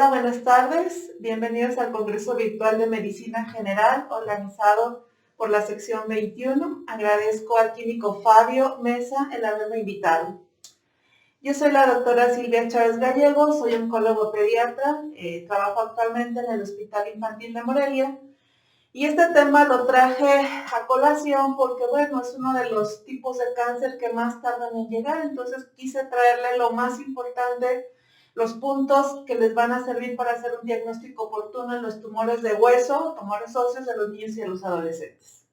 Hola, buenas tardes. Bienvenidos al Congreso Virtual de Medicina General organizado por la sección 21. Agradezco al químico Fabio Mesa el haberme invitado. Yo soy la doctora Silvia Chávez Gallego, soy oncólogo pediatra, trabajo actualmente en el Hospital Infantil de Morelia y este tema lo traje a colación porque, bueno, es uno de los tipos de cáncer que más tardan en llegar, entonces quise traerle lo más importante, los puntos que les van a servir para hacer un diagnóstico oportuno en los tumores de hueso, tumores óseos de los niños y de los adolescentes.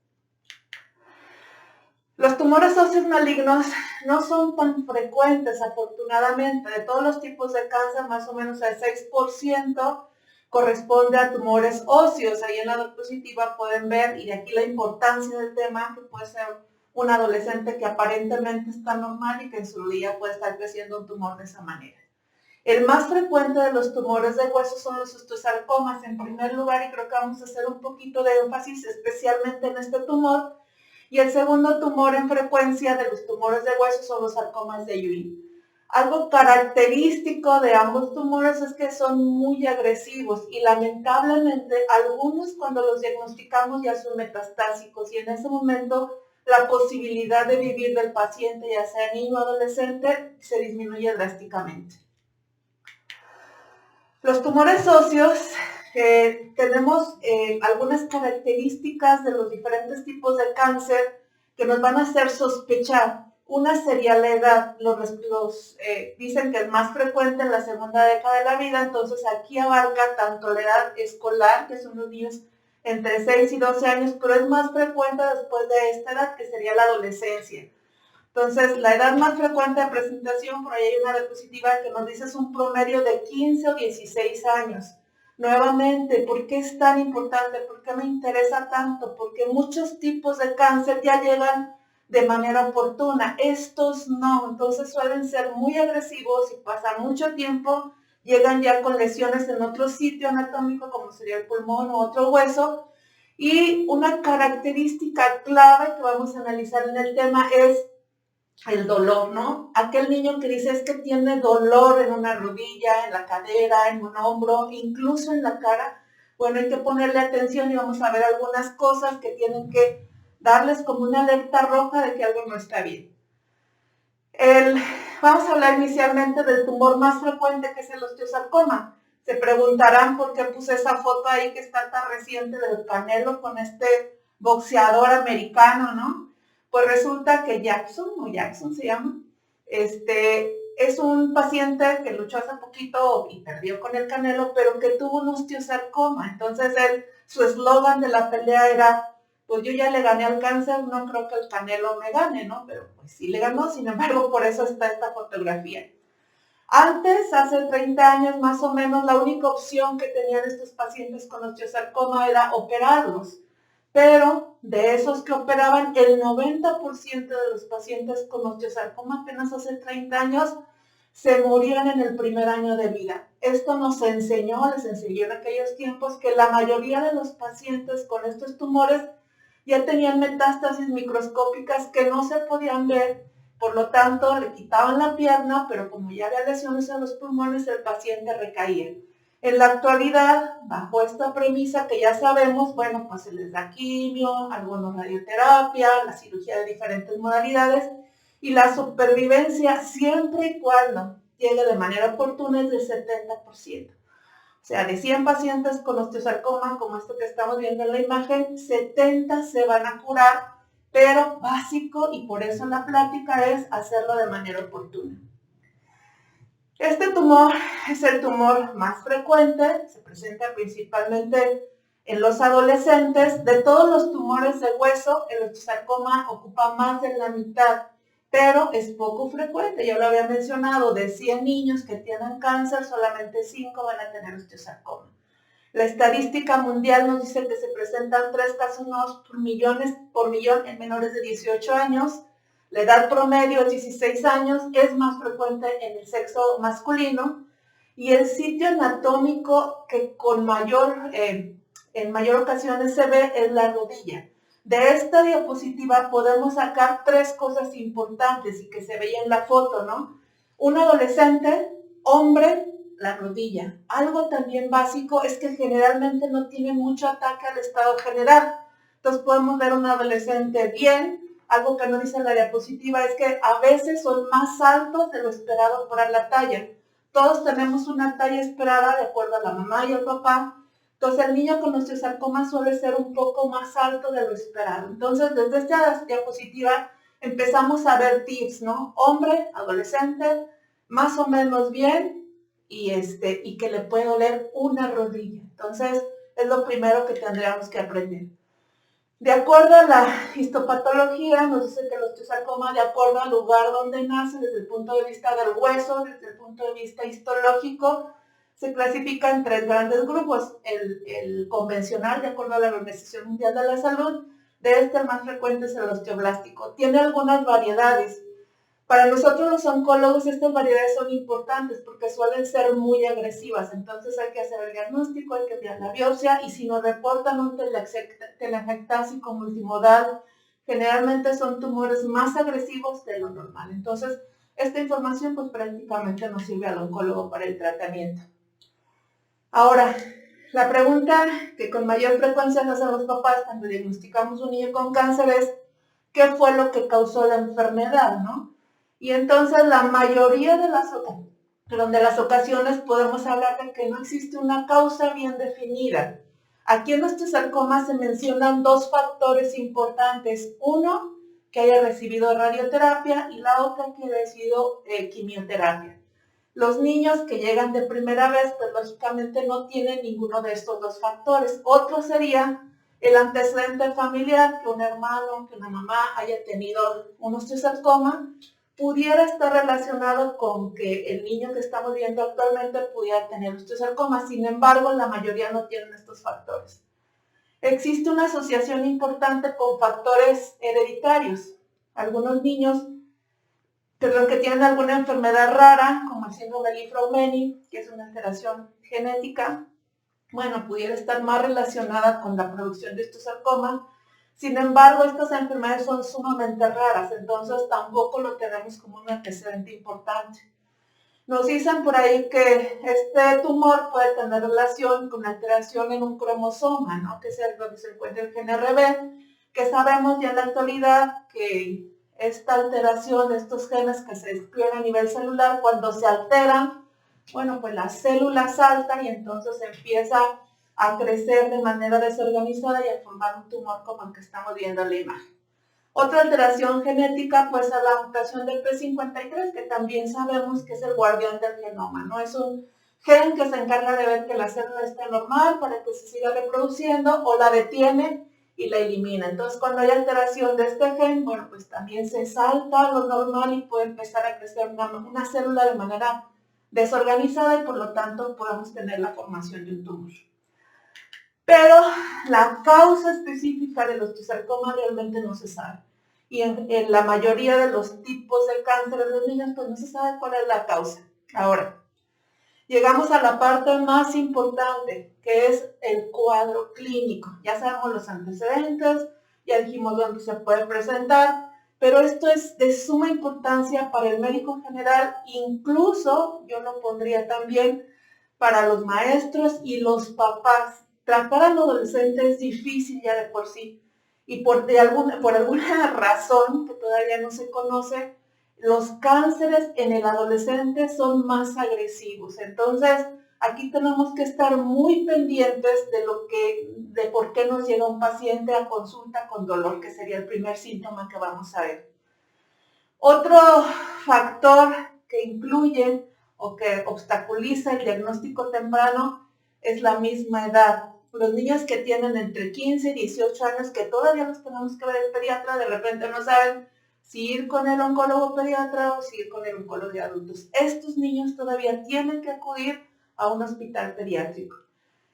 Los tumores óseos malignos no son tan frecuentes, afortunadamente. De todos los tipos de cáncer, más o menos el 6% corresponde a tumores óseos. Ahí en la diapositiva pueden ver, y de aquí la importancia del tema, que puede ser un adolescente que aparentemente está normal y que en su día puede estar creciendo un tumor de esa manera. El más frecuente de los tumores de hueso son los osteosarcomas, en primer lugar, y creo que vamos a hacer un poquito de énfasis especialmente en este tumor. Y el segundo tumor en frecuencia de los tumores de hueso son los sarcomas de Ewing. Algo característico de ambos tumores es que son muy agresivos y lamentablemente algunos cuando los diagnosticamos ya son metastásicos y en ese momento la posibilidad de vivir del paciente, ya sea niño o adolescente, se disminuye drásticamente. Los tumores óseos, tenemos algunas características de los diferentes tipos de cáncer que nos van a hacer sospechar. Una sería la edad, dicen que es más frecuente en la segunda década de la vida, entonces aquí abarca tanto la edad escolar, que son los niños entre 6 y 12 años, pero es más frecuente después de esta edad, que sería la adolescencia. Entonces, la edad más frecuente de presentación, por ahí hay una diapositiva que nos dice es un promedio de 15 o 16 años. Nuevamente, ¿por qué es tan importante? ¿Por qué me interesa tanto? Porque muchos tipos de cáncer ya llegan de manera oportuna, estos no, entonces suelen ser muy agresivos y pasan mucho tiempo, llegan ya con lesiones en otro sitio anatómico como sería el pulmón o otro hueso. Y una característica clave que vamos a analizar en el tema es el dolor, ¿no? Aquel niño que dice es que tiene dolor en una rodilla, en la cadera, en un hombro, incluso en la cara. Bueno, hay que ponerle atención y vamos a ver algunas cosas que tienen que darles como una alerta roja de que algo no está bien. Vamos a hablar inicialmente del tumor más frecuente, que es el osteosarcoma. Se preguntarán por qué puse esa foto ahí que está tan reciente del Canelo con este boxeador americano, ¿no? Pues resulta que Jackson se llama, es un paciente que luchó hace poquito y perdió con el Canelo, pero que tuvo un osteosarcoma. Entonces su eslogan de la pelea era, pues yo ya le gané al cáncer, no creo que el Canelo me gane, ¿no? Pero pues sí le ganó, sin embargo, por eso está esta fotografía. Antes, hace 30 años más o menos, la única opción que tenían estos pacientes con osteosarcoma era operarlos. Pero de esos que operaban, el 90% de los pacientes con osteosarcoma apenas hace 30 años se morían en el primer año de vida. Esto les enseñó en aquellos tiempos que la mayoría de los pacientes con estos tumores ya tenían metástasis microscópicas que no se podían ver, por lo tanto le quitaban la pierna, pero como ya había lesiones en los pulmones, el paciente recaía. En la actualidad, bajo esta premisa que ya sabemos, bueno, pues se les da quimio, algunos radioterapia, la cirugía de diferentes modalidades, y la supervivencia, siempre y cuando llegue de manera oportuna, es del 70%. O sea, de 100 pacientes con osteosarcoma, como esto que estamos viendo en la imagen, 70 se van a curar, pero básico, y por eso la plática es hacerlo de manera oportuna. Este tumor es el tumor más frecuente, se presenta principalmente en los adolescentes. De todos los tumores de hueso, el osteosarcoma ocupa más de la mitad, pero es poco frecuente. Ya lo había mencionado, de 100 niños que tienen cáncer, solamente 5 van a tener osteosarcoma. La estadística mundial nos dice que se presentan 3 casos nuevos por millón en menores de 18 años. La edad promedio es 16 años, es más frecuente en el sexo masculino y el sitio anatómico que en mayor ocasiones se ve es la rodilla. De esta diapositiva podemos sacar 3 cosas importantes y que se veía en la foto, ¿no? Un adolescente, hombre, la rodilla. Algo también básico es que generalmente no tiene mucho ataque al estado general. Entonces podemos ver un adolescente bien. Algo que no dice la diapositiva es que a veces son más altos de lo esperado para la talla. Todos tenemos una talla esperada de acuerdo a la mamá y el papá. Entonces el niño con osteosarcoma suele ser un poco más alto de lo esperado. Entonces desde esta diapositiva empezamos a ver tips, ¿no? Hombre, adolescente, más o menos bien y que le puede doler una rodilla. Entonces es lo primero que tendríamos que aprender. De acuerdo a la histopatología, nos dice que el osteosarcoma, de acuerdo al lugar donde nace, desde el punto de vista del hueso, desde el punto de vista histológico, se clasifica en 3 grandes grupos. El convencional, de acuerdo a la Organización Mundial de la Salud, de este el más frecuente es el osteoblástico. Tiene algunas variedades. Para nosotros los oncólogos estas variedades son importantes porque suelen ser muy agresivas, entonces hay que hacer el diagnóstico, hay que enviar la biopsia y si nos reportan un telangiectásico multimodal, generalmente son tumores más agresivos de lo normal. Entonces, esta información pues prácticamente nos sirve al oncólogo para el tratamiento. Ahora, la pregunta que con mayor frecuencia nos hacen los papás cuando diagnosticamos un niño con cáncer es ¿qué fue lo que causó la enfermedad, no? Y entonces la mayoría de las ocasiones podemos hablar de que no existe una causa bien definida. Aquí en osteosarcoma se mencionan 2 factores importantes. Uno, que haya recibido radioterapia y la otra que haya recibido quimioterapia. Los niños que llegan de primera vez, pues lógicamente no tienen ninguno de estos 2 factores. Otro sería el antecedente familiar, que un hermano, que una mamá haya tenido un osteosarcoma, pudiera estar relacionado con que el niño que estamos viendo actualmente pudiera tener osteosarcoma. Sin embargo, la mayoría no tienen estos factores. Existe una asociación importante con factores hereditarios. Algunos niños que tienen alguna enfermedad rara, como el síndrome de Li-Fraumeni, que es una alteración genética, bueno, pudiera estar más relacionada con la producción de osteosarcoma. Sin embargo, estas enfermedades son sumamente raras, entonces tampoco lo tenemos como un antecedente importante. Nos dicen por ahí que este tumor puede tener relación con alteración en un cromosoma, ¿no? Que es donde se encuentra el gen RB, que sabemos ya en la actualidad que esta alteración, estos genes que se describen a nivel celular, cuando se alteran, bueno, pues la célula salta y entonces empieza a crecer de manera desorganizada y a formar un tumor como el que estamos viendo en la imagen. Otra alteración genética pues es la mutación del P53, que también sabemos que es el guardián del genoma, ¿no? Es un gen que se encarga de ver que la célula esté normal para que se siga reproduciendo o la detiene y la elimina. Entonces, cuando hay alteración de este gen, bueno, pues también se salta lo normal y puede empezar a crecer una célula de manera desorganizada y por lo tanto podemos tener la formación de un tumor. Pero la causa específica del osteosarcoma realmente no se sabe. Y en la mayoría de los tipos de cáncer en los niños, pues no se sabe cuál es la causa. Ahora, llegamos a la parte más importante, que es el cuadro clínico. Ya sabemos los antecedentes, ya dijimos dónde se puede presentar, pero esto es de suma importancia para el médico general, incluso yo lo pondría también para los maestros y los papás. Tratar al adolescente es difícil ya de por sí, y por alguna razón que todavía no se conoce, los cánceres en el adolescente son más agresivos. Entonces, aquí tenemos que estar muy pendientes de por qué nos llega un paciente a consulta con dolor, que sería el primer síntoma que vamos a ver. Otro factor que incluye o que obstaculiza el diagnóstico temprano es la misma edad. Los niños que tienen entre 15 y 18 años, que todavía los tenemos que ver el pediatra, de repente no saben si ir con el oncólogo pediatra o si ir con el oncólogo de adultos. Estos niños todavía tienen que acudir a un hospital pediátrico.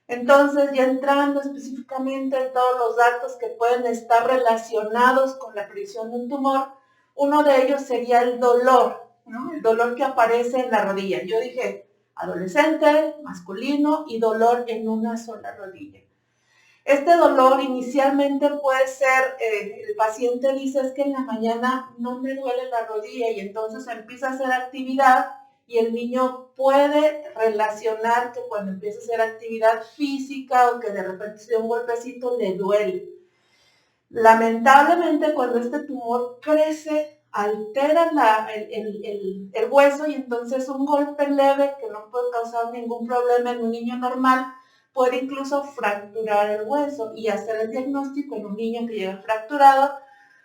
Entonces, ya entrando específicamente en todos los datos que pueden estar relacionados con la predicción de un tumor, uno de ellos sería el dolor, ¿no? El dolor que aparece en la rodilla. Yo dije adolescente, masculino y dolor en una sola rodilla. Este dolor inicialmente puede ser, el paciente dice es que en la mañana no me duele la rodilla y entonces empieza a hacer actividad y el niño puede relacionar que cuando empieza a hacer actividad física o que de repente se dio un golpecito le duele. Lamentablemente, cuando este tumor crece, altera el hueso y entonces un golpe leve que no puede causar ningún problema en un niño normal puede incluso fracturar el hueso y hacer el diagnóstico en un niño que llega fracturado.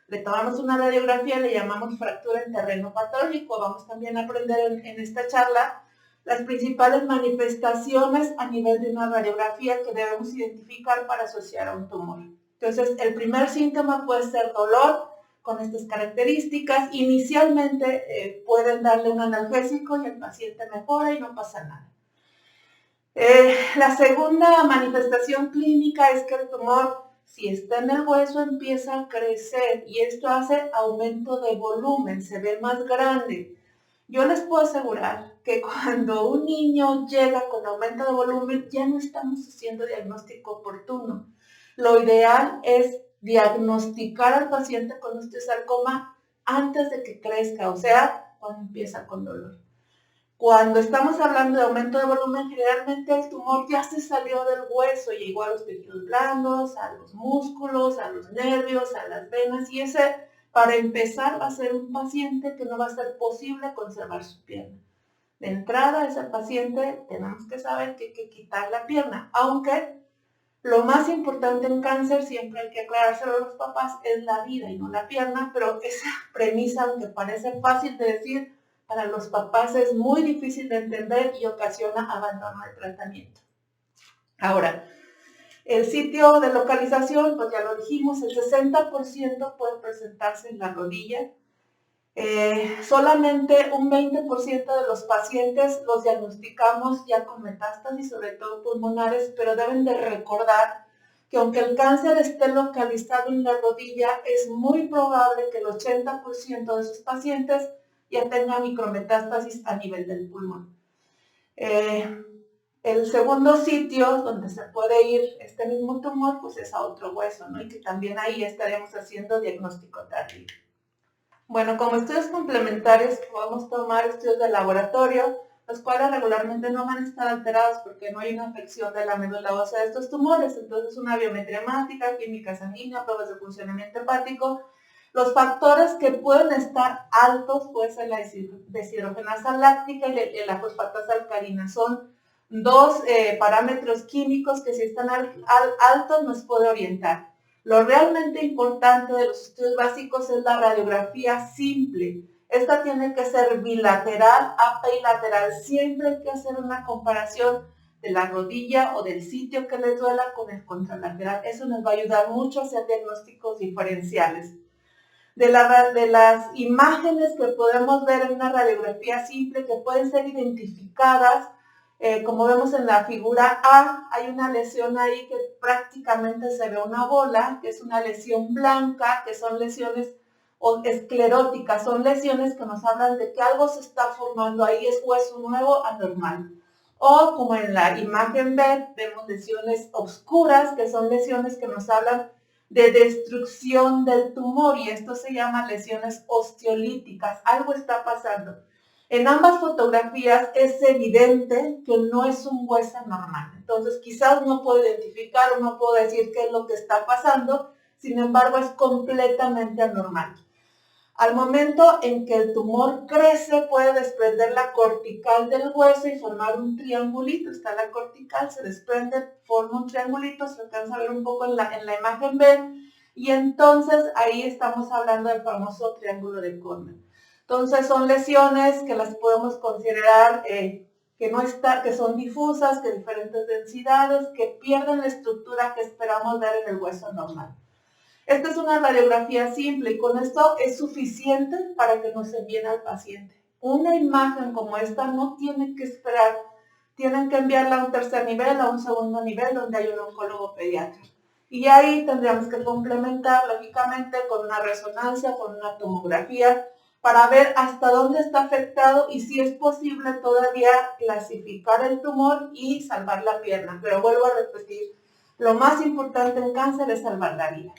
Le tomamos una radiografía, le llamamos fractura en terreno patológico. Vamos también a aprender en esta charla las principales manifestaciones a nivel de una radiografía que debemos identificar para asociar a un tumor. Entonces, el primer síntoma puede ser dolor con estas características. Inicialmente pueden darle un analgésico y el paciente mejora y no pasa nada. La segunda manifestación clínica es que el tumor, si está en el hueso, empieza a crecer y esto hace aumento de volumen, se ve más grande. Yo les puedo asegurar que cuando un niño llega con aumento de volumen, ya no estamos haciendo diagnóstico oportuno. Lo ideal es diagnosticar al paciente con osteosarcoma antes de que crezca, o sea, cuando empieza con dolor. Cuando estamos hablando de aumento de volumen, generalmente el tumor ya se salió del hueso, llegó a los tejidos blandos, a los músculos, a los nervios, a las venas, y ese, para empezar, va a ser un paciente que no va a ser posible conservar su pierna. De entrada, ese paciente tenemos que saber que hay que quitar la pierna, aunque lo más importante en cáncer, siempre hay que aclarárselo a los papás, es la vida y no la pierna, pero esa premisa, aunque parece fácil de decir, para los papás es muy difícil de entender y ocasiona abandono de tratamiento. Ahora, el sitio de localización, pues ya lo dijimos, el 60% puede presentarse en la rodilla. Solamente un 20% de los pacientes los diagnosticamos ya con metástasis, sobre todo pulmonares, pero deben de recordar que aunque el cáncer esté localizado en la rodilla, es muy probable que el 80% de esos pacientes ya tenga micrometástasis a nivel del pulmón. El segundo sitio donde se puede ir este mismo tumor, pues es a otro hueso, ¿no? Y que también ahí estaremos haciendo diagnóstico tardío. Bueno, como estudios complementarios que podemos tomar estudios de laboratorio, los cuales regularmente no van a estar alterados porque no hay una afección de la médula ósea de estos tumores. Entonces, una biometría hemática, química sanguínea, pruebas de funcionamiento hepático. Los factores que pueden estar altos puede ser la deshidrogenasa láctica y la fosfatasa alcalina. Son dos parámetros químicos que si están altos nos puede orientar. Lo realmente importante de los estudios básicos es la radiografía simple. Esta tiene que ser bilateral, apilateral. Siempre hay que hacer una comparación de la rodilla o del sitio que les duela con el contralateral. Eso nos va a ayudar mucho a hacer diagnósticos diferenciales. De las imágenes que podemos ver en una radiografía simple que pueden ser identificadas, como vemos en la figura A, hay una lesión ahí que prácticamente se ve una bola, que es una lesión blanca, que son lesiones escleróticas, son lesiones que nos hablan de que algo se está formando ahí, es hueso nuevo anormal. O como en la imagen B, vemos lesiones oscuras, que son lesiones que nos hablan de destrucción del tumor y esto se llama lesiones osteolíticas, algo está pasando. En ambas fotografías es evidente que no es un hueso normal, entonces quizás no puedo identificar o no puedo decir qué es lo que está pasando, sin embargo es completamente anormal. Al momento en que el tumor crece, puede desprender la cortical del hueso y formar un triangulito. Está la cortical, se desprende, forma un triangulito, se alcanza a ver un poco en la imagen B, y entonces ahí estamos hablando del famoso triángulo de Korner. Entonces son lesiones que las podemos considerar que son difusas, que diferentes densidades, que pierden la estructura que esperamos ver en el hueso normal. Esta es una radiografía simple y con esto es suficiente para que nos envíen al paciente. Una imagen como esta no tiene que esperar, tienen que enviarla a un tercer nivel, a un segundo nivel, donde hay un oncólogo pediatra. Y ahí tendríamos que complementar, lógicamente, con una resonancia, con una tomografía, para ver hasta dónde está afectado y si es posible todavía clasificar el tumor y salvar la pierna. Pero vuelvo a repetir, lo más importante en cáncer es salvar la vida.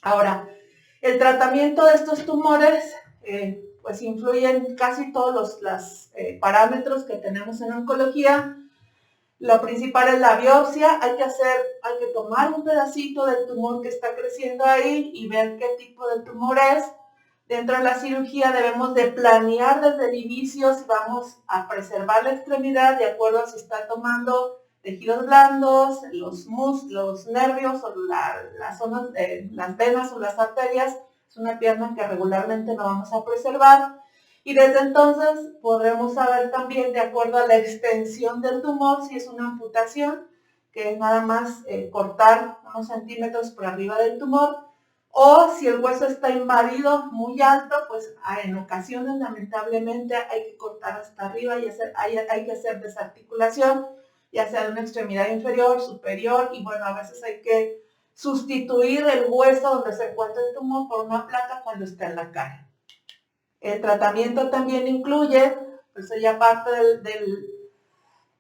Ahora, el tratamiento de estos tumores pues influyen casi todos los parámetros que tenemos en oncología. Lo principal es la biopsia, hay que tomar un pedacito del tumor que está creciendo ahí y ver qué tipo de tumor es. Dentro de la cirugía debemos de planear desde el inicio si vamos a preservar la extremidad de acuerdo a si está tomando tejidos blandos, los nervios o las zonas, las venas o las arterias. Es una pierna que regularmente no vamos a preservar. Y desde entonces podremos saber también, de acuerdo a la extensión del tumor, si es una amputación, que es nada más cortar unos centímetros por arriba del tumor, o si el hueso está invadido muy alto, pues en ocasiones lamentablemente hay que cortar hasta arriba y hay que hacer desarticulación, ya sea de una extremidad inferior, superior, y bueno, a veces hay que sustituir el hueso donde se encuentra el tumor por una placa cuando está en la cara. El tratamiento también incluye, pues ya parte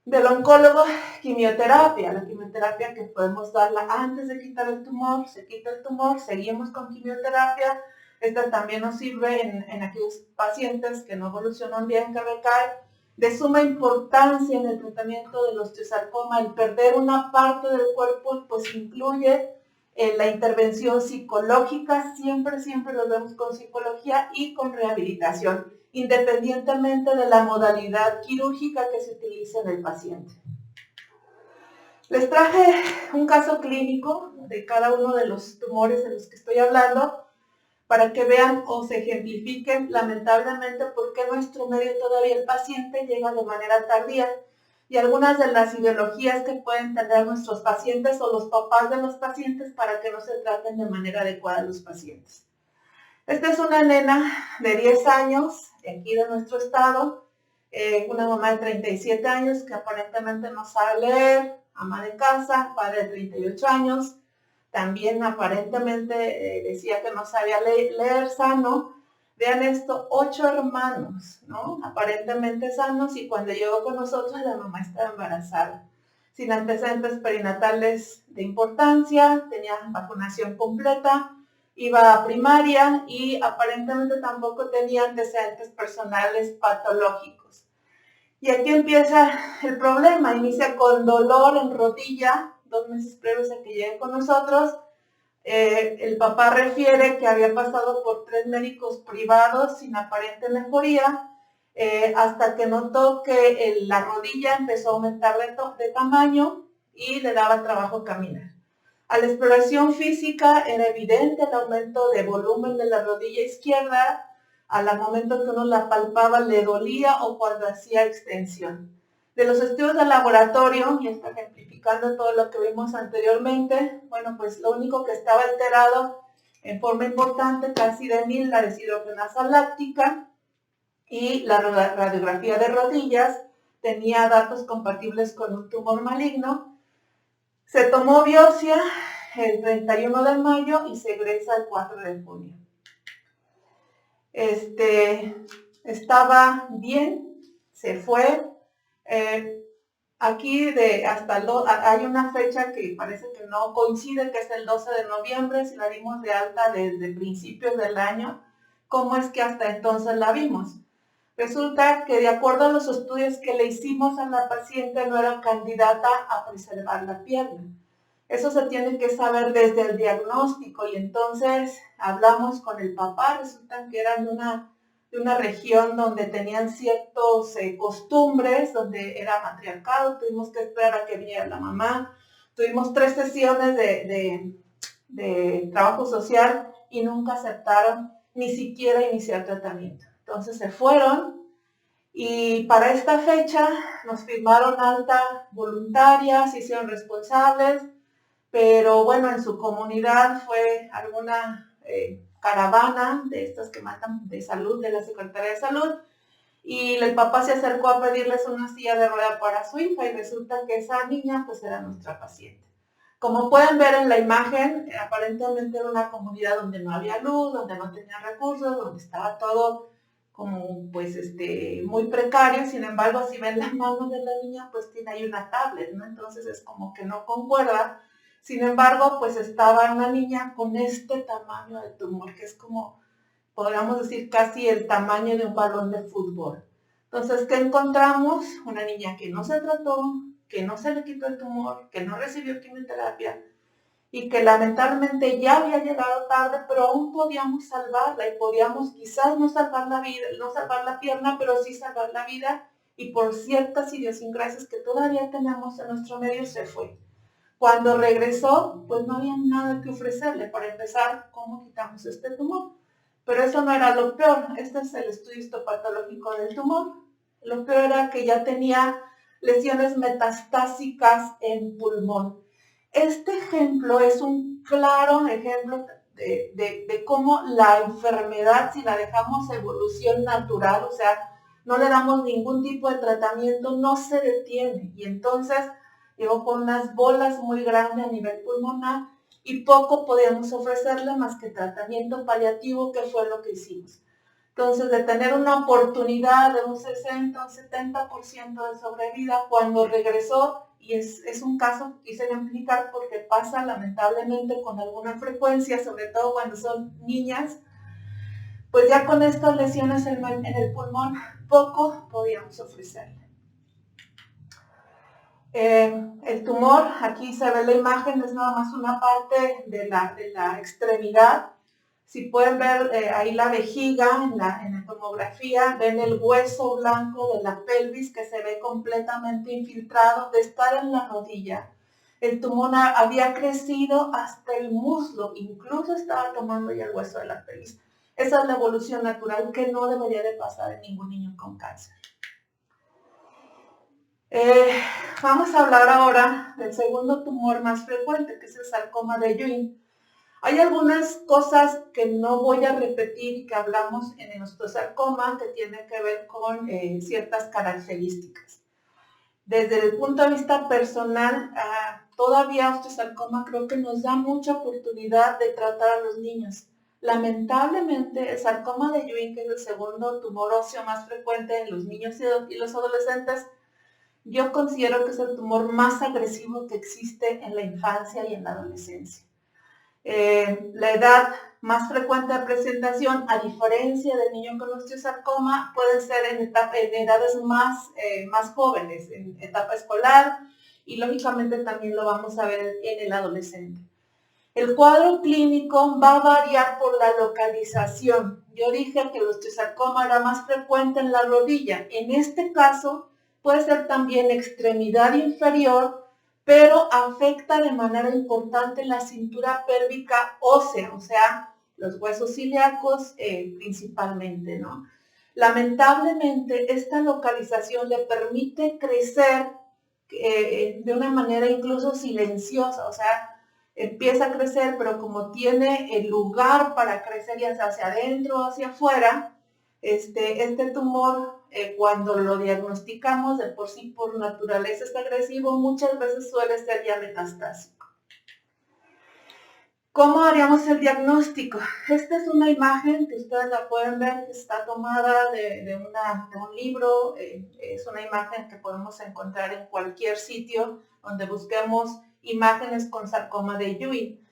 del oncólogo, quimioterapia. La quimioterapia que podemos darla antes de quitar el tumor, se quita el tumor, seguimos con quimioterapia. Esta también nos sirve en aquellos pacientes que no evolucionan bien, que recaen. De suma importancia en el tratamiento del osteosarcoma, el perder una parte del cuerpo, pues incluye la intervención psicológica, siempre lo vemos con psicología y con rehabilitación, independientemente de la modalidad quirúrgica que se utilice en el paciente. Les traje un caso clínico de cada uno de los tumores de los que estoy hablando para que vean o se ejemplifiquen lamentablemente por qué nuestro medio todavía el paciente llega de manera tardía y algunas de las ideologías que pueden tener nuestros pacientes o los papás de los pacientes para que no se traten de manera adecuada los pacientes. Esta es una nena de 10 años, aquí de nuestro estado, una mamá de 37 años que aparentemente no sabe leer, ama de casa, padre de 38 años, también aparentemente decía que no sabía leer sano. Vean esto, 8 hermanos, ¿no? Aparentemente sanos, y cuando llegó con nosotros la mamá estaba embarazada, sin antecedentes perinatales de importancia, tenía vacunación completa, iba a primaria y aparentemente tampoco tenía antecedentes personales patológicos. Y aquí empieza el problema, inicia con dolor en rodilla, 2 meses previos a que llegue con nosotros. El papá refiere que había pasado por 3 médicos privados sin aparente mejoría, hasta que notó que la rodilla empezó a aumentar de tamaño y le daba trabajo caminar. A la exploración física era evidente el aumento de volumen de la rodilla izquierda, al momento que uno la palpaba le dolía o cuando hacía extensión. De los estudios de laboratorio, y está ejemplificando todo lo que vimos anteriormente, bueno, pues lo único que estaba alterado en forma importante, casi de 1000, la deshidrogenasa láctica, y la radiografía de rodillas tenía datos compatibles con un tumor maligno. Se tomó biopsia el 31 de mayo y se egresa el 4 de junio. Estaba bien, se fue. Aquí hay una fecha que parece que no coincide, que es el 12 de noviembre, si la dimos de alta desde principios del año. ¿Cómo es que hasta entonces la vimos? Resulta que de acuerdo a los estudios que le hicimos a la paciente no era candidata a preservar la pierna. Eso se tiene que saber desde el diagnóstico y entonces hablamos con el papá, resulta que eran de una región donde tenían ciertas costumbres, donde era matriarcado, tuvimos que esperar a que viniera la mamá, tuvimos 3 sesiones de trabajo social y nunca aceptaron ni siquiera iniciar tratamiento. Entonces se fueron y para esta fecha nos firmaron alta voluntaria, se hicieron responsables, pero bueno, en su comunidad fue alguna caravana de estas que matan de salud, de la Secretaría de Salud, y el papá se acercó a pedirles una silla de rueda para su hija y resulta que esa niña pues era nuestra paciente. Como pueden ver en la imagen, aparentemente era una comunidad donde no había luz, donde no tenía recursos, donde estaba todo como pues muy precario. Sin embargo, si ven las manos de la niña, pues tiene ahí una tablet, ¿no? Entonces es como que no concuerda. Sin embargo, pues estaba una niña con este tamaño de tumor, que es como podríamos decir casi el tamaño de un balón de fútbol. Entonces, ¿qué encontramos? Una niña que no se trató, que no se le quitó el tumor, que no recibió quimioterapia y que lamentablemente ya había llegado tarde, pero aún podíamos salvarla y podíamos quizás no salvar la vida, no salvar la pierna, pero sí salvar la vida, y por ciertas idiosincrasias que todavía tenemos en nuestro medio se fue. Cuando regresó, pues no había nada que ofrecerle. Para empezar, ¿cómo quitamos este tumor? Pero eso no era lo peor. Este es el estudio histopatológico del tumor. Lo peor era que ya tenía lesiones metastásicas en pulmón. Este ejemplo es un claro ejemplo de cómo la enfermedad, si la dejamos evolución natural, o sea, no le damos ningún tipo de tratamiento, no se detiene. Y entonces llegó con unas bolas muy grandes a nivel pulmonar y poco podíamos ofrecerle más que tratamiento paliativo, que fue lo que hicimos. Entonces, de tener una oportunidad de un 60 o 70% de sobrevida, cuando regresó, y es un caso que quise explicar porque pasa lamentablemente con alguna frecuencia, sobre todo cuando son niñas, pues ya con estas lesiones en el pulmón, poco podíamos ofrecerle. El tumor, aquí se ve la imagen, es nada más una parte de la extremidad. Si pueden ver ahí la vejiga en la tomografía, ven el hueso blanco de la pelvis que se ve completamente infiltrado de estar en la rodilla. El tumor había crecido hasta el muslo, incluso estaba tomando ya el hueso de la pelvis. Esa es la evolución natural que no debería de pasar en ningún niño con cáncer. Vamos a hablar ahora del segundo tumor más frecuente, que es el sarcoma de Ewing. Hay algunas cosas que no voy a repetir y que hablamos en el osteosarcoma que tienen que ver con ciertas características. Desde el punto de vista personal, todavía osteosarcoma creo que nos da mucha oportunidad de tratar a los niños. Lamentablemente, el sarcoma de Ewing, que es el segundo tumor óseo más frecuente en los niños y los adolescentes, yo considero que es el tumor más agresivo que existe en la infancia y en la adolescencia. La edad más frecuente de presentación, a diferencia del niño con osteosarcoma, puede ser en edades más jóvenes, en etapa escolar, y lógicamente también lo vamos a ver en el adolescente. El cuadro clínico va a variar por la localización. Yo dije que el osteosarcoma era más frecuente en la rodilla. En este caso, puede ser también extremidad inferior, pero afecta de manera importante la cintura pélvica ósea, o sea, los huesos ilíacos principalmente, ¿no? Lamentablemente, esta localización le permite crecer de una manera incluso silenciosa, o sea, empieza a crecer, pero como tiene el lugar para crecer ya sea hacia adentro o hacia afuera, este tumor, cuando lo diagnosticamos, de por sí por naturaleza es agresivo, muchas veces suele ser ya metastásico. ¿Cómo haríamos el diagnóstico? Esta es una imagen que ustedes la pueden ver, que está tomada de un libro. Es una imagen que podemos encontrar en cualquier sitio donde busquemos imágenes con sarcoma de Ewing.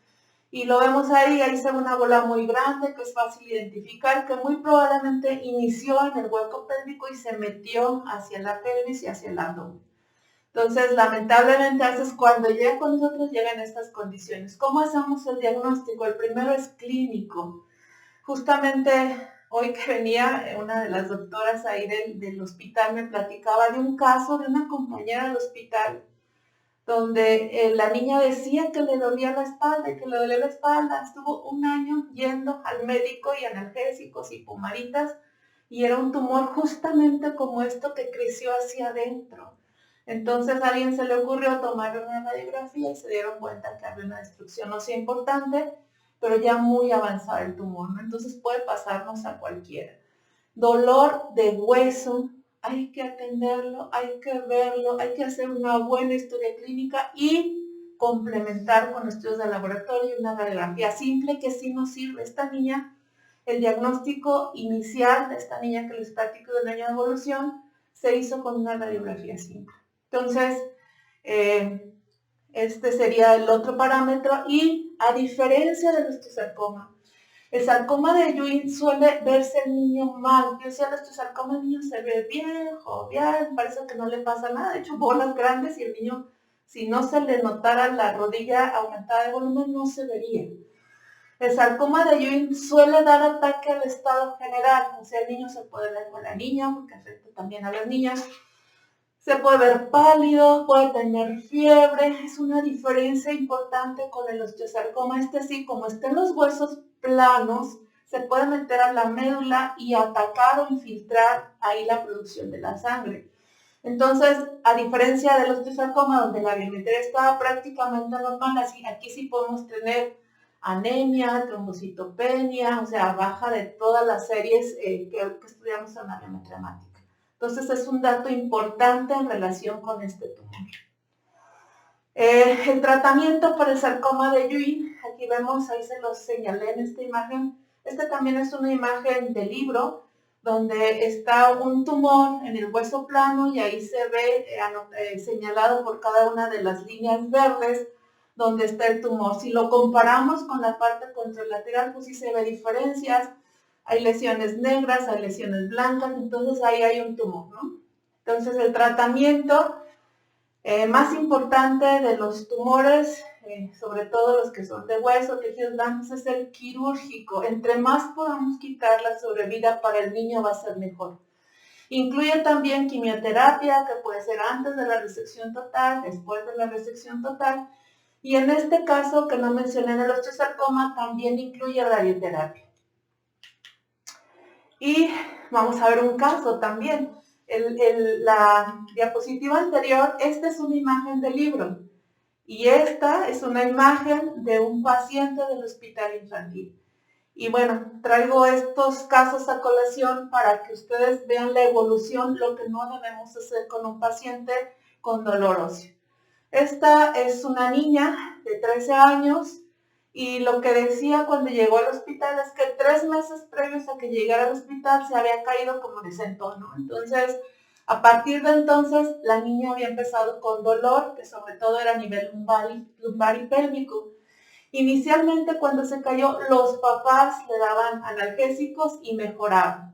Y lo vemos ahí se ve una bola muy grande que es fácil identificar, que muy probablemente inició en el hueco pélvico y se metió hacia la pelvis y hacia el abdomen. Entonces, lamentablemente, a veces cuando llega con nosotros llegan estas condiciones. ¿Cómo hacemos el diagnóstico? El primero es clínico. Justamente hoy que venía, una de las doctoras ahí del hospital me platicaba de un caso de una compañera del hospital donde la niña decía que le dolía la espalda y que le dolía la espalda. Estuvo un año yendo al médico y analgésicos y pomaditas, y era un tumor justamente como esto que creció hacia adentro. Entonces a alguien se le ocurrió tomar una radiografía y se dieron cuenta que había una destrucción ósea importante, pero ya muy avanzado el tumor, ¿no? Entonces puede pasarnos a cualquiera. Dolor de hueso, hay que atenderlo, hay que verlo, hay que hacer una buena historia clínica y complementar con estudios de laboratorio y una radiografía simple que sí nos sirve. Esta niña, el diagnóstico inicial de esta niña que les platico de un año de evolución, se hizo con una radiografía simple. Entonces, este sería el otro parámetro, y a diferencia del osteosarcoma, El sarcoma de Ewing suele verse el niño mal. Yo decía, este sarcoma el niño se ve bien, jovial, parece que no le pasa nada. De hecho, bolas grandes y el niño, si no se le notara la rodilla aumentada de volumen, no se vería. El sarcoma de Ewing suele dar ataque al estado general. O sea, el niño se puede ver con la niña, porque afecta también a las niñas. Se puede ver pálido, puede tener fiebre. Es una diferencia importante con el osteosarcoma. Sí, como estén los huesos planos, se puede meter a la médula y atacar o infiltrar ahí la producción de la sangre. Entonces, a diferencia del osteosarcoma, donde la biometría estaba prácticamente normal, así, aquí sí podemos tener anemia, trombocitopenia, o sea, baja de todas las series que estudiamos en la biometría hemática. Entonces es un dato importante en relación con este tumor. El tratamiento por el sarcoma de Ewing, aquí vemos, ahí se los señalé en esta imagen. También es una imagen de libro donde está un tumor en el hueso plano y ahí se ve señalado por cada una de las líneas verdes donde está el tumor. Si lo comparamos con la parte contralateral, pues sí se ve diferencias. Hay lesiones negras, hay lesiones blancas, entonces ahí hay un tumor, ¿no? Entonces el tratamiento más importante de los tumores, sobre todo los que son de hueso, tejidos blandos, es el quirúrgico. Entre más podamos quitar la sobrevida para el niño va a ser mejor. Incluye también quimioterapia, que puede ser antes de la resección total, después de la resección total. Y en este caso, que no mencioné en el osteosarcoma, también incluye radioterapia. Y vamos a ver un caso también. La diapositiva anterior, esta es una imagen del libro. Y esta es una imagen de un paciente del hospital infantil. Y bueno, traigo estos casos a colación para que ustedes vean la evolución, lo que no debemos hacer con un paciente con dolor óseo. Esta es una niña de 13 años y lo que decía cuando llegó al hospital es que 3 meses previos a que llegara al hospital se había caído como de sentón, ¿no? Entonces, a partir de entonces, la niña había empezado con dolor, que sobre todo era a nivel lumbar y pélvico. Inicialmente, cuando se cayó, los papás le daban analgésicos y mejoraban.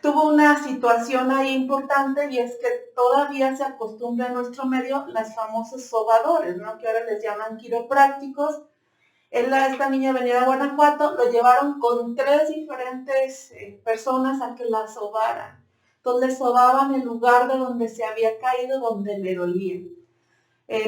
Tuvo una situación ahí importante y es que todavía se acostumbra en nuestro medio las famosas sobadores, ¿no? Que ahora les llaman quiroprácticos. Esta niña venía de Guanajuato, lo llevaron con 3 diferentes personas a que la sobaran. Entonces le sobaban el lugar de donde se había caído, donde le dolía.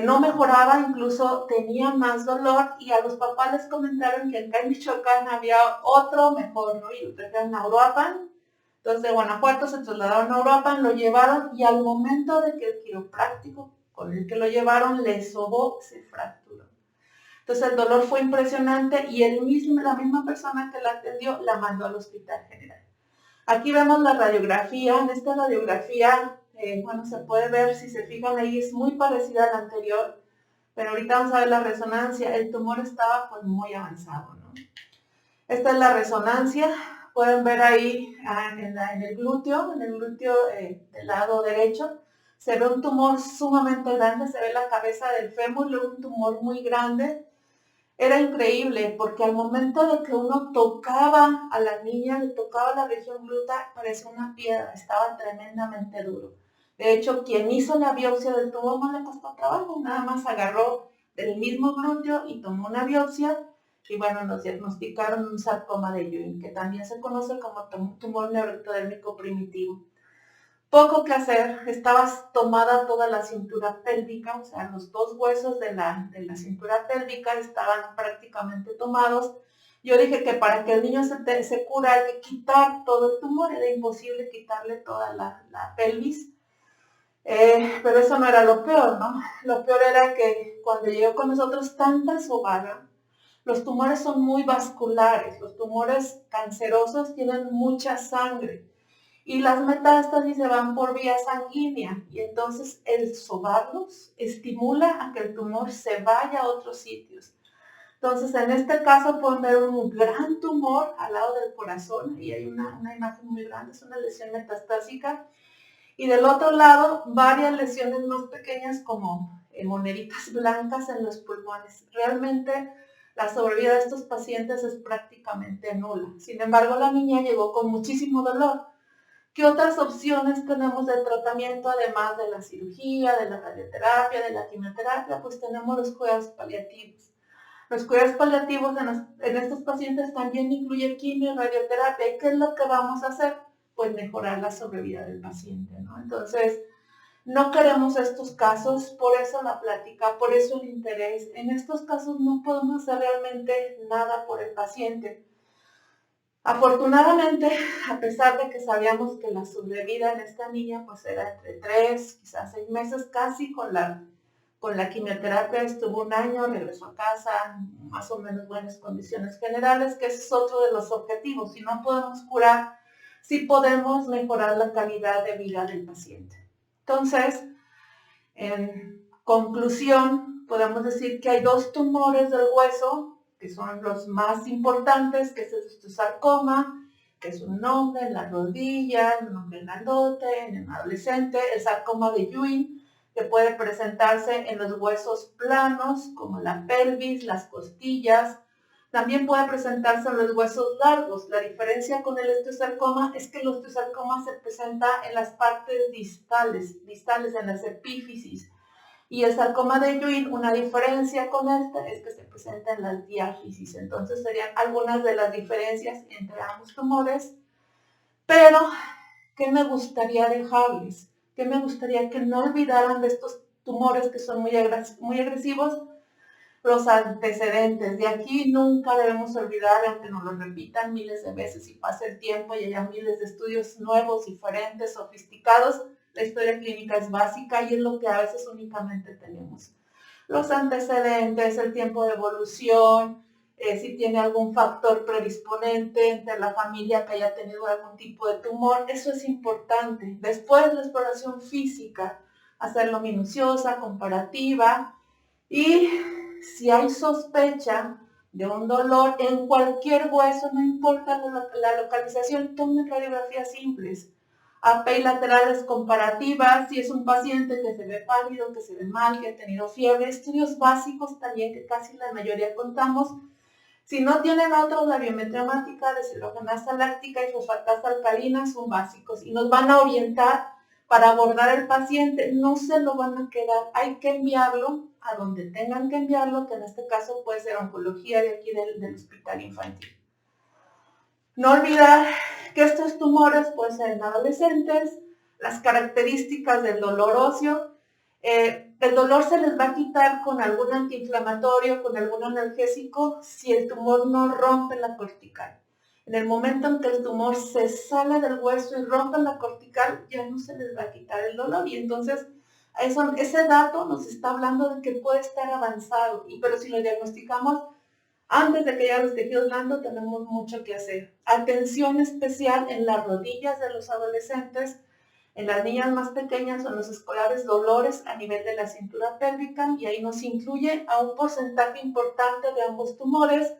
No mejoraba, incluso tenía más dolor y a los papás les comentaron que acá en Michoacán había otro mejor, ¿no? Y lo trajeron a Uruapan. Entonces de Guanajuato se trasladaron a Uruapan, lo llevaron y al momento de que el quiropráctico con el que lo llevaron le sobó, se fracturó. Entonces el dolor fue impresionante y la misma persona que la atendió la mandó al hospital general. Aquí vemos la radiografía. En esta radiografía, bueno, se puede ver, si se fijan ahí, es muy parecida a la anterior, pero ahorita vamos a ver la resonancia. El tumor estaba pues muy avanzado, ¿no? Esta es la resonancia. Pueden ver ahí en el glúteo del lado derecho, se ve un tumor sumamente grande, se ve la cabeza del fémur, un tumor muy grande. Era increíble porque al momento de que uno tocaba a la niña, le tocaba la región glútea, parecía una piedra, estaba tremendamente duro. De hecho, quien hizo la biopsia del tumor no le costó trabajo, nada más agarró del mismo glúteo y tomó una biopsia y bueno, nos diagnosticaron un sarcoma de Ewing, que también se conoce como tumor neuroectodérmico primitivo. Poco que hacer, estaba tomada toda la cintura pélvica, o sea, los 2 huesos de la cintura pélvica estaban prácticamente tomados. Yo dije que para que el niño se cura hay que quitar todo el tumor, era imposible quitarle toda la pelvis. Pero eso no era lo peor, ¿no? Lo peor era que cuando llegó con nosotros tanta sobada, los tumores son muy vasculares, los tumores cancerosos tienen mucha sangre. Y las metástasis se van por vía sanguínea y entonces el sobarlos estimula a que el tumor se vaya a otros sitios. Entonces en este caso pueden ver un gran tumor al lado del corazón y hay una imagen muy grande, es una lesión metastásica. Y del otro lado varias lesiones más pequeñas como moneditas blancas en los pulmones. Realmente la sobrevida de estos pacientes es prácticamente nula. Sin embargo, la niña llegó con muchísimo dolor. ¿Qué otras opciones tenemos de tratamiento además de la cirugía, de la radioterapia, de la quimioterapia? Pues tenemos los cuidados paliativos. Los cuidados paliativos en estos pacientes también incluye quimio y radioterapia. ¿Y qué es lo que vamos a hacer? Pues mejorar la sobrevida del paciente, ¿no? Entonces, no queremos estos casos, por eso la plática, por eso el interés. En estos casos no podemos hacer realmente nada por el paciente. Afortunadamente, a pesar de que sabíamos que la sobrevida en esta niña pues era entre 3, quizás 6 meses, casi con la quimioterapia estuvo 1 año, regresó a casa, más o menos buenas condiciones generales, que ese es otro de los objetivos. Si no podemos curar, sí podemos mejorar la calidad de vida del paciente. Entonces, en conclusión, podemos decir que hay 2 tumores del hueso que son los más importantes, que es el osteosarcoma, que es un nombre en la rodilla, un nombre grandote, en el adolescente, el sarcoma de Ewing, que puede presentarse en los huesos planos, como la pelvis, las costillas. También puede presentarse en los huesos largos. La diferencia con el osteosarcoma es que el osteosarcoma se presenta en las partes distales en las epífisis. Y el sarcoma de Ewing, una diferencia con este es que se presenta en las diáfisis. Entonces serían algunas de las diferencias entre ambos tumores. Pero, ¿qué me gustaría dejarles? ¿Qué me gustaría que no olvidaran de estos tumores que son muy agresivos? Los antecedentes. De aquí nunca debemos olvidar, aunque nos lo repitan miles de veces y pase el tiempo y haya miles de estudios nuevos, diferentes, sofisticados, la historia clínica es básica y es lo que a veces únicamente tenemos. Los antecedentes, el tiempo de evolución, si tiene algún factor predisponente entre la familia que haya tenido algún tipo de tumor, eso es importante. Después la exploración física, hacerlo minuciosa, comparativa, y si hay sospecha de un dolor en cualquier hueso, no importa la localización, tomen radiografías simples. AP laterales comparativas, si es un paciente que se ve pálido, que se ve mal, que ha tenido fiebre, estudios básicos también que casi la mayoría contamos. Si no tienen otros, la biometría hemática, deshidrogenasa láctica y fosfatasa alcalina son básicos y nos van a orientar para abordar el paciente. No se lo van a quedar, hay que enviarlo a donde tengan que enviarlo, que en este caso puede ser oncología de aquí del hospital infantil. No olvidar que estos tumores pueden ser en adolescentes, las características del dolor óseo. El dolor se les va a quitar con algún antiinflamatorio, con algún analgésico, si el tumor no rompe la cortical. En el momento en que el tumor se sale del hueso y rompe la cortical, ya no se les va a quitar el dolor. Y entonces, ese dato nos está hablando de que puede estar avanzado. Pero si lo diagnosticamos antes de que haya los tejidos blandos, tenemos mucho que hacer. Atención especial en las rodillas de los adolescentes, en las niñas más pequeñas o en los escolares, dolores a nivel de la cintura pélvica, y ahí nos incluye a un porcentaje importante de ambos tumores.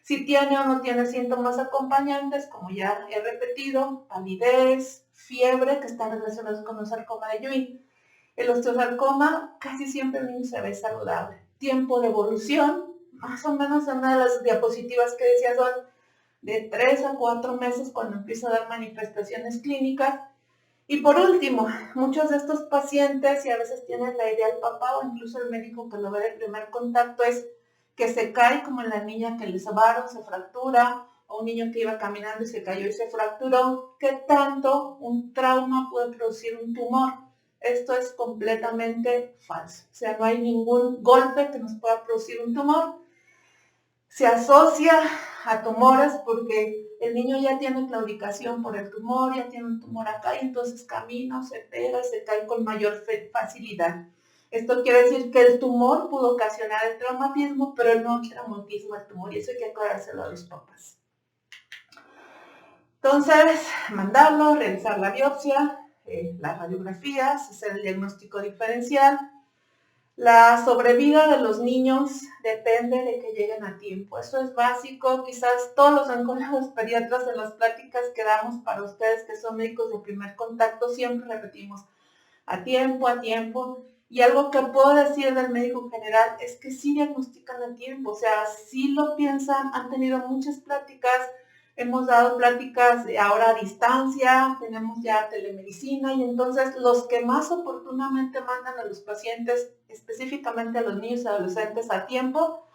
Si tiene o no tiene síntomas acompañantes, como ya he repetido, palidez, fiebre, que están relacionados con el sarcoma de Ewing. El osteosarcoma, casi siempre el niño se ve saludable. Tiempo de evolución, más o menos en una de las diapositivas que decía son de 3 a 4 meses cuando empieza a dar manifestaciones clínicas. Y por último, muchos de estos pacientes, y a veces tienen la idea el papá o incluso el médico que lo ve de primer contacto, es que se cae como en la niña que le sobaron, se fractura, o un niño que iba caminando y se cayó y se fracturó. ¿Qué tanto un trauma puede producir un tumor? Esto es completamente falso. O sea, no hay ningún golpe que nos pueda producir un tumor. Se asocia a tumores porque el niño ya tiene claudicación por el tumor, ya tiene un tumor acá y entonces camina, se pega, se cae con mayor facilidad. Esto quiere decir que el tumor pudo ocasionar el traumatismo, pero no el traumatismo al tumor, y eso hay que aclarárselo a los papás. Entonces, mandarlo, realizar la biopsia, las radiografías, hacer el diagnóstico diferencial. La sobrevida de los niños depende de que lleguen a tiempo. Eso es básico. Quizás todos los oncólogos pediatras en las pláticas que damos para ustedes que son médicos de primer contacto siempre repetimos a tiempo, Y algo que puedo decir del médico general es que sí diagnostican a tiempo, o sea, sí lo piensan, han tenido muchas pláticas, hemos dado pláticas ahora a distancia, tenemos ya telemedicina y entonces los que más oportunamente mandan a los pacientes, específicamente a los niños y adolescentes a tiempo,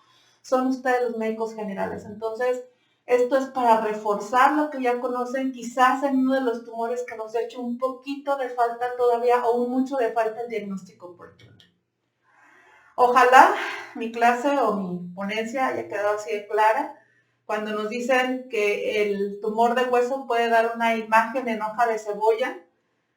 son ustedes los médicos generales. Entonces, esto es para reforzar lo que ya conocen, quizás en uno de los tumores que nos ha hecho un poquito de falta todavía o mucho de falta el diagnóstico oportuno. Ojalá mi clase o mi ponencia haya quedado así de clara. Cuando nos dicen que el tumor de hueso puede dar una imagen en hoja de cebolla,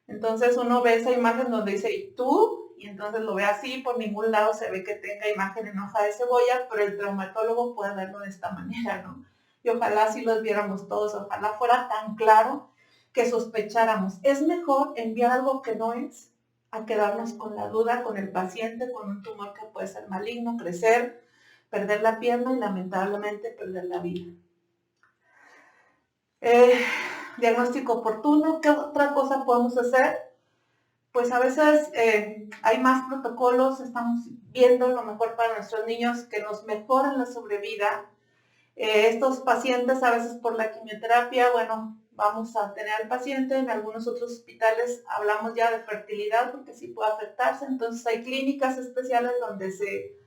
entonces uno ve esa imagen donde dice ¿y tú? Y entonces lo ve así, por ningún lado se ve que tenga imagen en hoja de cebolla, pero el traumatólogo puede verlo de esta manera, ¿no? Y ojalá si los viéramos todos, ojalá fuera tan claro que sospecháramos. Es mejor enviar algo que no es a quedarnos con la duda, con el paciente, con un tumor que puede ser maligno, crecer, perder la pierna y lamentablemente perder la vida. Diagnóstico oportuno, ¿qué otra cosa podemos hacer? Pues a veces hay más protocolos, estamos viendo lo mejor para nuestros niños que nos mejoran la sobrevida. Estos pacientes a veces por la quimioterapia, bueno, vamos a tener al paciente, en algunos otros hospitales hablamos ya de fertilidad porque sí puede afectarse, entonces hay clínicas especiales donde se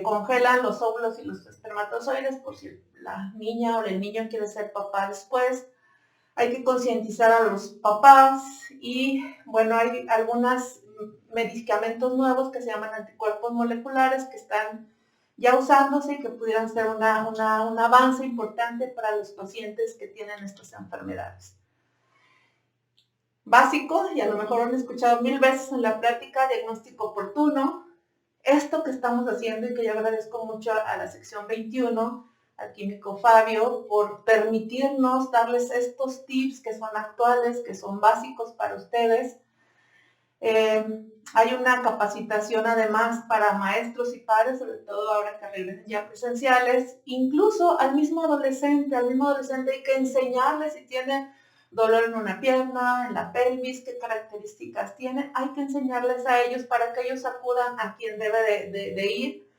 congelan los óvulos y los espermatozoides por si la niña o el niño quiere ser papá después. Hay que concientizar a los papás y bueno, hay algunos medicamentos nuevos que se llaman anticuerpos moleculares que están ya usándose y que pudieran ser un avance importante para los pacientes que tienen estas enfermedades. Básico, y a lo mejor han escuchado 1000 veces en la práctica, diagnóstico oportuno. Esto que estamos haciendo y que yo agradezco mucho a la sección 21, al químico Fabio, por permitirnos darles estos tips que son actuales, que son básicos para ustedes. Hay una capacitación además para maestros y padres, sobre todo ahora que regresen ya presenciales, incluso al mismo adolescente hay que enseñarle si tiene dolor en una pierna, en la pelvis, qué características tiene, hay que enseñarles a ellos para que ellos acudan a quien debe de ir.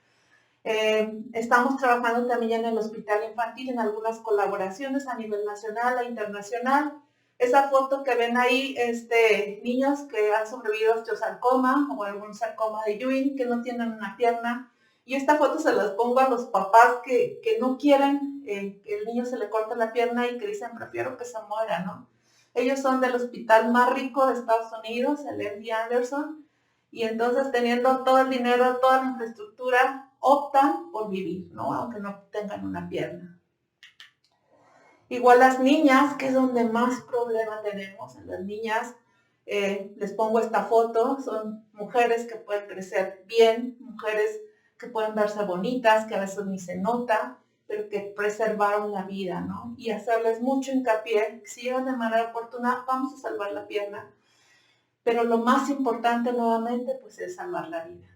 Estamos trabajando también en el hospital infantil en algunas colaboraciones a nivel nacional e internacional. Esa foto que ven ahí es de niños que han sobrevivido a osteosarcoma o algún sarcoma de Ewing que no tienen una pierna. Y esta foto se las pongo a los papás que no quieren que el niño se le corte la pierna y que dicen prefiero que se muera, ¿no? Ellos son del hospital más rico de Estados Unidos, el MD Anderson, y entonces teniendo todo el dinero, toda la infraestructura, optan por vivir, ¿no? Aunque no tengan una pierna. Igual las niñas, que es donde más problema tenemos. En las niñas, les pongo esta foto, son mujeres que pueden crecer bien, mujeres que pueden verse bonitas, que a veces ni se nota, pero que preservaron la vida, ¿no? Y hacerles mucho hincapié, si llegan de manera oportuna, vamos a salvar la pierna. Pero lo más importante nuevamente, pues es salvar la vida.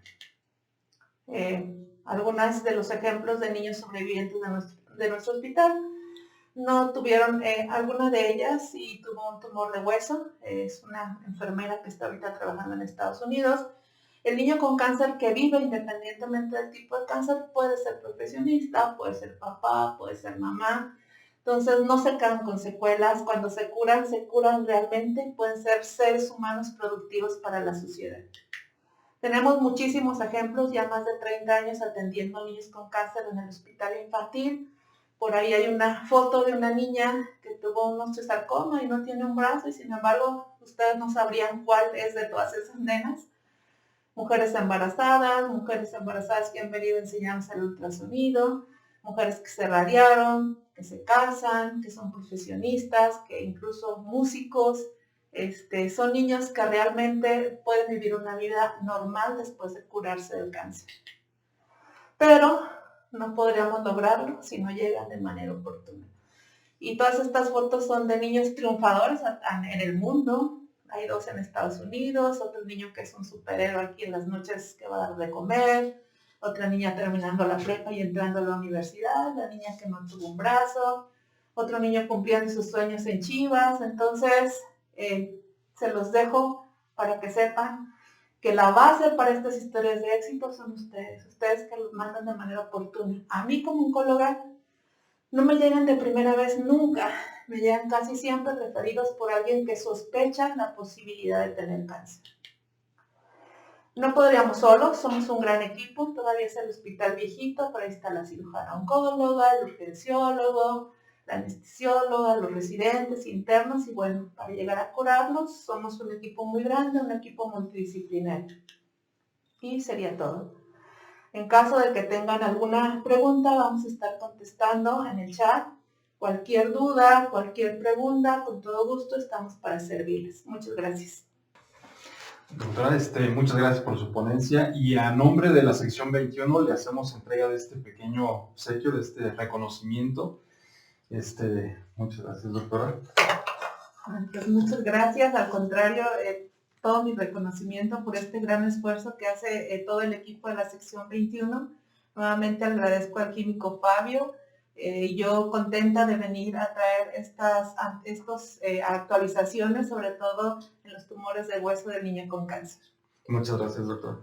Algunos de los ejemplos de niños sobrevivientes de nuestro hospital no tuvieron, alguna de ellas sí tuvo un tumor de hueso, es una enfermera que está ahorita trabajando en Estados Unidos. El niño con cáncer que vive independientemente del tipo de cáncer puede ser profesionista, puede ser papá, puede ser mamá. Entonces no se quedan con secuelas, cuando se curan realmente, pueden ser seres humanos productivos para la sociedad. Tenemos muchísimos ejemplos, ya más de 30 años atendiendo a niños con cáncer en el hospital infantil. Por ahí hay una foto de una niña que tuvo un osteosarcoma y no tiene un brazo, y sin embargo, ustedes no sabrían cuál es de todas esas nenas. Mujeres embarazadas que han venido a enseñarnos el ultrasonido, mujeres que se radiaron, que se casan, que son profesionistas, que incluso músicos. Son niños que realmente pueden vivir una vida normal después de curarse del cáncer. Pero no podríamos lograrlo si no llegan de manera oportuna. Y todas estas fotos son de niños triunfadores en el mundo. Hay 2 en Estados Unidos, otro niño que es un superhéroe aquí en las noches que va a dar de comer, otra niña terminando la prepa y entrando a la universidad, la niña que no tuvo un brazo, otro niño cumpliendo sus sueños en Chivas. Entonces, se los dejo para que sepan que la base para estas historias de éxito son ustedes que los mandan de manera oportuna. A mí como oncóloga no me llegan de primera vez nunca, me llegan casi siempre referidos por alguien que sospecha la posibilidad de tener cáncer. No podríamos solos, somos un gran equipo, todavía es el hospital viejito, pero ahí está la cirujana oncóloga, el urgenciólogo, la anestesióloga, los residentes internos, y bueno, para llegar a curarlos somos un equipo muy grande, un equipo multidisciplinario. Y sería todo. En caso de que tengan alguna pregunta, vamos a estar contestando en el chat. Cualquier duda, cualquier pregunta, con todo gusto estamos para servirles. Muchas gracias. Doctora, muchas gracias por su ponencia, y a nombre de la sección 21 le hacemos entrega de este pequeño obsequio, de este reconocimiento. Muchas gracias, doctora. Pues muchas gracias, al contrario, todo mi reconocimiento por este gran esfuerzo que hace todo el equipo de la sección 21. Nuevamente agradezco al químico Fabio, y yo contenta de venir a traer estas actualizaciones, sobre todo en los tumores del hueso del niño con cáncer. Muchas gracias, doctora.